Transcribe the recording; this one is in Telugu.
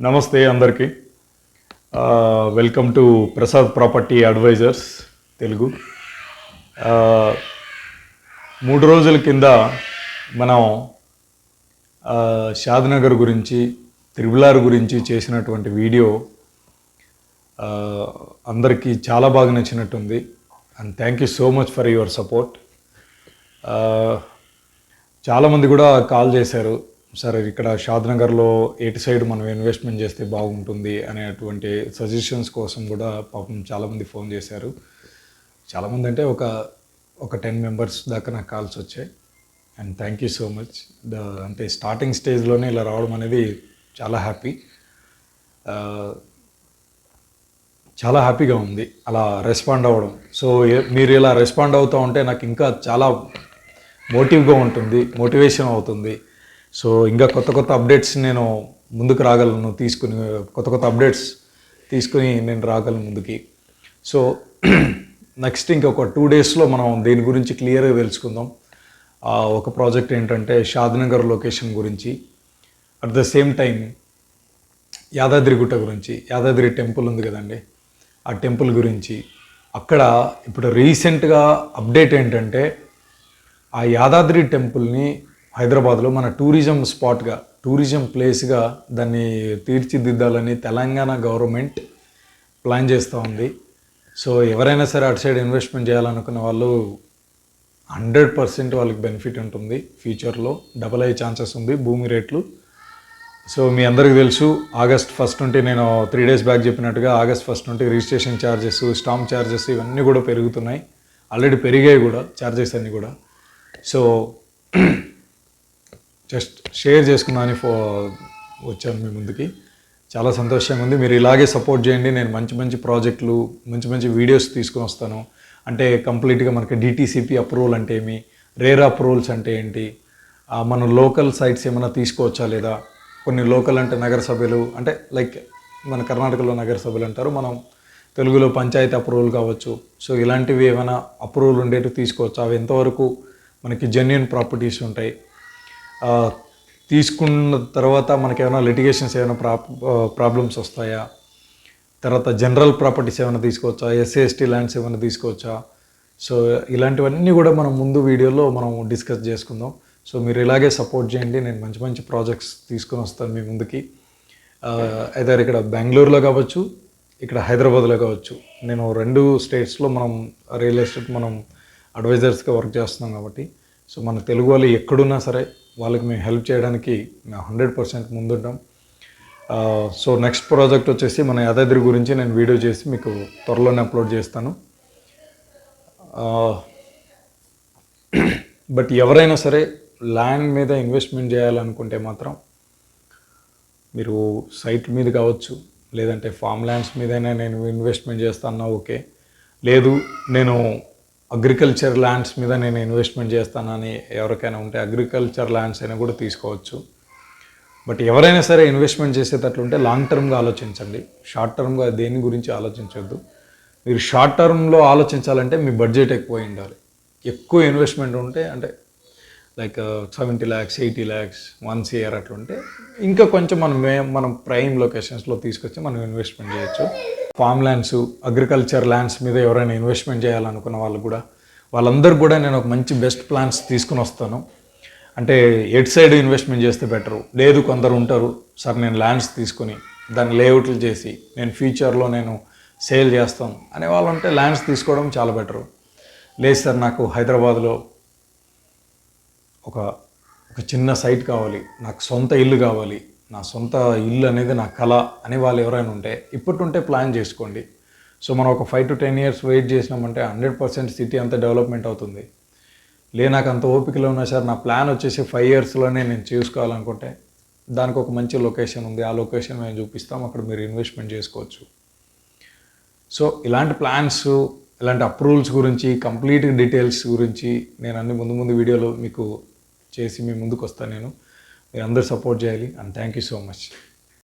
నమస్తే అందరికీ. Welcome to Prasad property advisers Telugu. 3 రోజుల కింద మనం షాద్నగర్ గురించి, త్రిబుల్ గురించి చేసినటువంటి వీడియో అందరికీ చాలా బాగా నచ్చినట్టుంది. And thank you so much for your support. చాలామంది కూడా కాల్ చేశారు, సార్ ఇక్కడ షాద్నగర్లో ఎటు సైడ్ మనం ఇన్వెస్ట్మెంట్ చేస్తే బాగుంటుంది అనేటువంటి సజెషన్స్ కోసం కూడా పాపం చాలామంది ఫోన్ చేశారు. చాలామంది అంటే ఒక 10 మెంబర్స్ దాకా నాకు కాల్స్ వచ్చాయి. And thank you so much. అంటే స్టార్టింగ్ స్టేజ్లోనే ఇలా రావడం అనేది చాలా హ్యాపీగా ఉంది అలా రెస్పాండ్ అవ్వడం. సో మీరు ఇలా రెస్పాండ్ అవుతూ ఉంటే నాకు ఇంకా చాలా మోటివ్గా ఉంటుంది, మోటివేషన్ అవుతుంది. సో ఇంకా కొత్త అప్డేట్స్ నేను ముందుకు రాగలను, కొత్త అప్డేట్స్ తీసుకుని నేను రాగలను ముందుకి. సో నెక్స్ట్ ఇంకొక 2 డేస్లో మనం దీని గురించి క్లియర్గా తెలుసుకుందాం. ఒక ప్రాజెక్ట్ ఏంటంటే షాద్నగర్ లొకేషన్ గురించి, at the same time Yadadrigutta గురించి, యాదాద్రి టెంపుల్ ఉంది కదండి, ఆ టెంపుల్ గురించి. అక్కడ ఇప్పుడు రీసెంట్గా అప్డేట్ ఏంటంటే ఆ యాదాద్రి టెంపుల్ని హైదరాబాద్లో మన టూరిజం స్పాట్గా, టూరిజం ప్లేస్గా దాన్ని తీర్చిదిద్దాలని తెలంగాణ గవర్నమెంట్ ప్లాన్ చేస్తూ ఉంది. సో ఎవరైనా సరే అటు సైడ్ ఇన్వెస్ట్మెంట్ చేయాలనుకున్న వాళ్ళు 100% వాళ్ళకి బెనిఫిట్ ఉంటుంది. ఫ్యూచర్లో డబల్ అయ్యే ఛాన్సెస్ ఉంది భూమి రేట్లు. సో మీ అందరికీ తెలుసు, ఆగస్ట్ 1 నుండి నేను 3 డేస్ బ్యాక్ చెప్పినట్టుగా ఆగస్ట్ 1 నుండి రిజిస్ట్రేషన్ ఛార్జెస్, స్టాంప్ ఛార్జెస్ ఇవన్నీ కూడా పెరుగుతున్నాయి. ఆల్రెడీ పెరిగాయి కూడా ఛార్జెస్ అన్నీ కూడా. సో జస్ట్ షేర్ చేసుకున్నాను, వచ్చాను మీ ముందుకి. చాలా సంతోషంగా ఉంది. మీరు ఇలాగే సపోర్ట్ చేయండి. నేను మంచి ప్రాజెక్టులు, మంచి వీడియోస్ తీసుకుని వస్తాను. అంటే కంప్లీట్గా మనకి డిటీసీపీ అప్రూవల్ అంటే ఏమి, రేర్ అప్రూవల్స్ అంటే ఏంటి, మనం లోకల్ సైట్స్ ఏమైనా తీసుకోవచ్చా లేదా, కొన్ని లోకల్ అంటే నగర సభలు, అంటే లైక్ మన కర్ణాటకలో నగర సభలు అంటారు, మనం తెలుగులో పంచాయతీ అప్రూవల్ కావచ్చు. సో ఇలాంటివి ఏమైనా అప్రూవల్ ఉండేటివి తీసుకోవచ్చు. అవి ఎంతవరకు మనకి జెన్యూన్ ప్రాపర్టీస్ ఉంటాయి, తీసుకున్న తర్వాత మనకి ఏమైనా లిటిగేషన్స్ ఏమైనా ప్రాబ్లమ్స్ వస్తాయా, తర్వాత జనరల్ ప్రాపర్టీస్ ఏమైనా తీసుకోవచ్చా, ఎస్సీ/ఎస్టీ ల్యాండ్స్ ఏమైనా తీసుకోవచ్చా. సో ఇలాంటివన్నీ కూడా మనం ముందు వీడియోలో మనం డిస్కస్ చేసుకుందాం. సో మీరు ఇలాగే సపోర్ట్ చేయండి. నేను మంచి ప్రాజెక్ట్స్ తీసుకొని వస్తాను మీ ముందుకి. అయితే ఇక్కడ బెంగళూరులో కావచ్చు, ఇక్కడ హైదరాబాద్లో కావచ్చు. నేను 2 స్టేట్స్లో మనం రియల్ ఎస్టేట్ మనం అడ్వైజర్స్గా వర్క్ చేస్తున్నాం కాబట్టి, సో మన తెలుగు వాళ్ళు ఎక్కడున్నా సరే వాళ్ళకి మేము హెల్ప్ చేయడానికి మేము 100% ముందుంటాం. సో నెక్స్ట్ ప్రాజెక్ట్ వచ్చేసి మన యాదాద్రి గురించి నేను వీడియో చేసి మీకు త్వరలోనే అప్లోడ్ చేస్తాను. బట్ ఎవరైనా సరే ల్యాండ్ మీద ఇన్వెస్ట్మెంట్ చేయాలనుకుంటే మాత్రం మీరు సైట్ మీద కావచ్చు, లేదంటే ఫామ్ ల్యాండ్స్ మీదైనా నేను ఇన్వెస్ట్మెంట్ చేస్తాను, ఓకే. లేదు నేను అగ్రికల్చర్ ల్యాండ్స్ మీద నేను ఇన్వెస్ట్మెంట్ చేస్తానని ఎవరికైనా ఉంటే అగ్రికల్చర్ ల్యాండ్స్ అయినా కూడా తీసుకోవచ్చు. బట్ ఎవరైనా సరే ఇన్వెస్ట్మెంట్ చేసేటట్లుంటే లాంగ్ టర్మ్గా ఆలోచించండి. షార్ట్ టర్మ్గా దేని గురించి ఆలోచించొద్దు. మీరు షార్ట్ టర్మ్లో ఆలోచించాలంటే మీ బడ్జెట్ ఎక్కువ ఉండాలి. ఎక్కువ ఇన్వెస్ట్మెంట్ ఉంటే, అంటే లైక్ 70 lakhs 80 lakhs 1 year అట్లుంటే ఇంకా కొంచెం మనం ప్రైమ్ లొకేషన్స్లో తీసుకొచ్చి మనం ఇన్వెస్ట్మెంట్ చేయొచ్చు. ఫామ్ ల్యాండ్స్, అగ్రికల్చర్ ల్యాండ్స్ మీద ఎవరైనా ఇన్వెస్ట్మెంట్ చేయాలనుకున్న వాళ్ళందరూ కూడా నేను ఒక మంచి బెస్ట్ ప్లాన్స్ తీసుకుని వస్తాను. అంటే ఎటు సైడ్ ఇన్వెస్ట్మెంట్ చేస్తే బెటరు, లేదు కొందరు ఉంటారు, సార్ నేను ల్యాండ్స్ తీసుకుని దాన్ని లేఅవుట్లు చేసి నేను ఫ్యూచర్లో నేను సేల్ చేస్తాను అనే వాళ్ళు ఉంటే ల్యాండ్స్ తీసుకోవడం చాలా బెటరు. లేదు సార్ నాకు హైదరాబాద్లో ఒక చిన్న సైట్ కావాలి, నాకు సొంత ఇల్లు కావాలి, నా సొంత ఇల్లు అనేది నా కళ అనే వాళ్ళు ఎవరైనా ఉంటే ఇప్పటి ప్లాన్ చేసుకోండి. సో మనం ఒక 5 to 10 years వెయిట్ చేసినామంటే 100% సిటీ అంతా డెవలప్మెంట్ అవుతుంది. నాకు అంత ఓపికలో ఉన్నా సార్, నా ప్లాన్ వచ్చేసి 5 yearsలోనే నేను చూసుకోవాలనుకుంటే దానికి ఒక మంచి లొకేషన్ ఉంది, ఆ లొకేషన్ మేము చూపిస్తాం, అక్కడ మీరు ఇన్వెస్ట్మెంట్ చేసుకోవచ్చు. సో ఇలాంటి ప్లాన్స్, ఇలాంటి అప్రూవల్స్ గురించి, కంప్లీట్ డీటెయిల్స్ గురించి నేను అన్ని ముందు వీడియోలో మీకు చేసి మీ ముందుకు వస్తాను. మీరు అందరూ సపోర్ట్ చేయాలి. And thank you so much.